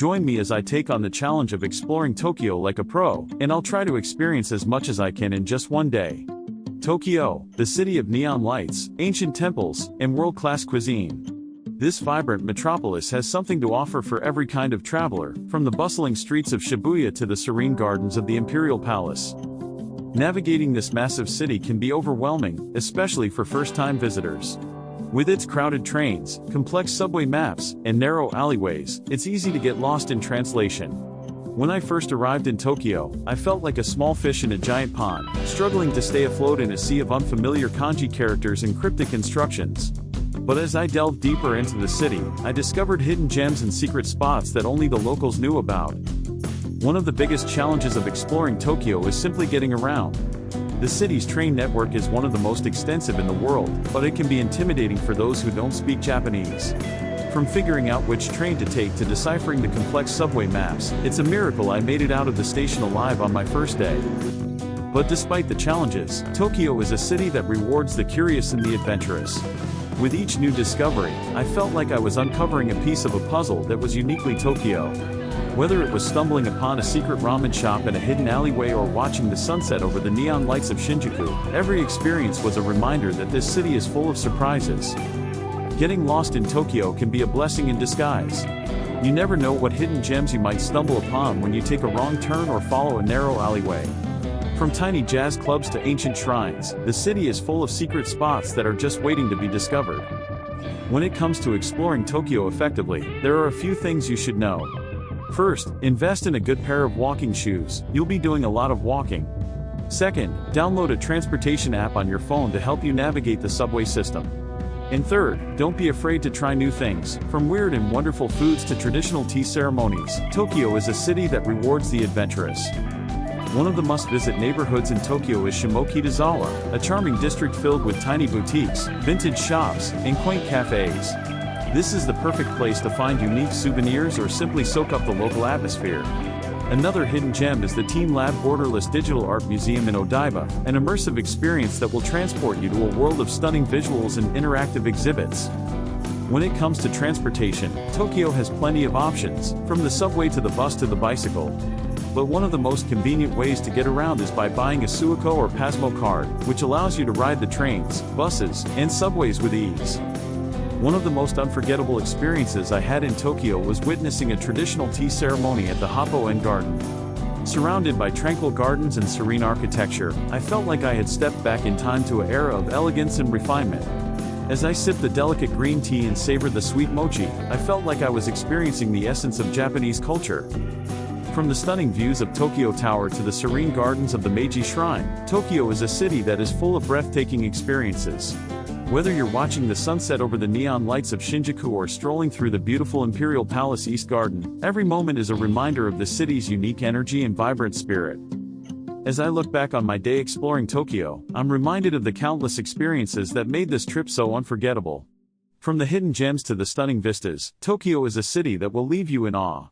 Join me as I take on the challenge of exploring Tokyo like a pro, and I'll try to experience as much as I can in just one day. Tokyo, the city of neon lights, ancient temples, and world-class cuisine. This vibrant metropolis has something to offer for every kind of traveler, from the bustling streets of Shibuya to the serene gardens of the Imperial Palace. Navigating this massive city can be overwhelming, especially for first-time visitors. With its crowded trains, complex subway maps, and narrow alleyways, it's easy to get lost in translation. When I first arrived in Tokyo, I felt like a small fish in a giant pond, struggling to stay afloat in a sea of unfamiliar kanji characters and cryptic instructions. But as I delved deeper into the city, I discovered hidden gems and secret spots that only the locals knew about. One of the biggest challenges of exploring Tokyo is simply getting around. The city's train network is one of the most extensive in the world, but it can be intimidating for those who don't speak Japanese. From figuring out which train to take to deciphering the complex subway maps, it's a miracle I made it out of the station alive on my first day. But despite the challenges, Tokyo is a city that rewards the curious and the adventurous. With each new discovery, I felt like I was uncovering a piece of a puzzle that was uniquely Tokyo. Whether it was stumbling upon a secret ramen shop in a hidden alleyway or watching the sunset over the neon lights of Shinjuku, every experience was a reminder that this city is full of surprises. Getting lost in Tokyo can be a blessing in disguise. You never know what hidden gems you might stumble upon when you take a wrong turn or follow a narrow alleyway. From tiny jazz clubs to ancient shrines, the city is full of secret spots that are just waiting to be discovered. When it comes to exploring Tokyo effectively, there are a few things you should know. First, invest in a good pair of walking shoes. You'll be doing a lot of walking. Second, download a transportation app on your phone to help you navigate the subway system. And third, don't be afraid to try new things. From weird and wonderful foods to traditional tea ceremonies, Tokyo is a city that rewards the adventurous. One of the must-visit neighborhoods in Tokyo is Shimokidazawa, a charming district filled with tiny boutiques, vintage shops, and quaint cafes. This is the perfect place to find unique souvenirs or simply soak up the local atmosphere. Another hidden gem is the Team Lab Borderless Digital Art Museum in Odaiba, an immersive experience that will transport you to a world of stunning visuals and interactive exhibits. When it comes to transportation, Tokyo has plenty of options, from the subway to the bus to the bicycle. But one of the most convenient ways to get around is by buying a Suico or Pasmo card, which allows you to ride the trains, buses, and subways with ease. One of the most unforgettable experiences I had in Tokyo was witnessing a traditional tea ceremony at the Hoppo-en Garden. Surrounded by tranquil gardens and serene architecture, I felt like I had stepped back in time to an era of elegance and refinement. As I sipped the delicate green tea and savored the sweet mochi, I felt like I was experiencing the essence of Japanese culture. From the stunning views of Tokyo Tower to the serene gardens of the Meiji Shrine, Tokyo is a city that is full of breathtaking experiences. Whether you're watching the sunset over the neon lights of Shinjuku or strolling through the beautiful Imperial Palace East Garden, every moment is a reminder of the city's unique energy and vibrant spirit. As I look back on my day exploring Tokyo, I'm reminded of the countless experiences that made this trip so unforgettable. From the hidden gems to the stunning vistas, Tokyo is a city that will leave you in awe.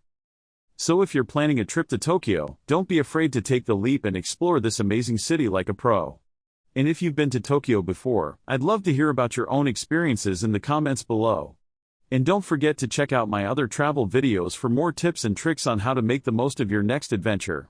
So if you're planning a trip to Tokyo, don't be afraid to take the leap and explore this amazing city like a pro. And if you've been to Tokyo before, I'd love to hear about your own experiences in the comments below. And don't forget to check out my other travel videos for more tips and tricks on how to make the most of your next adventure.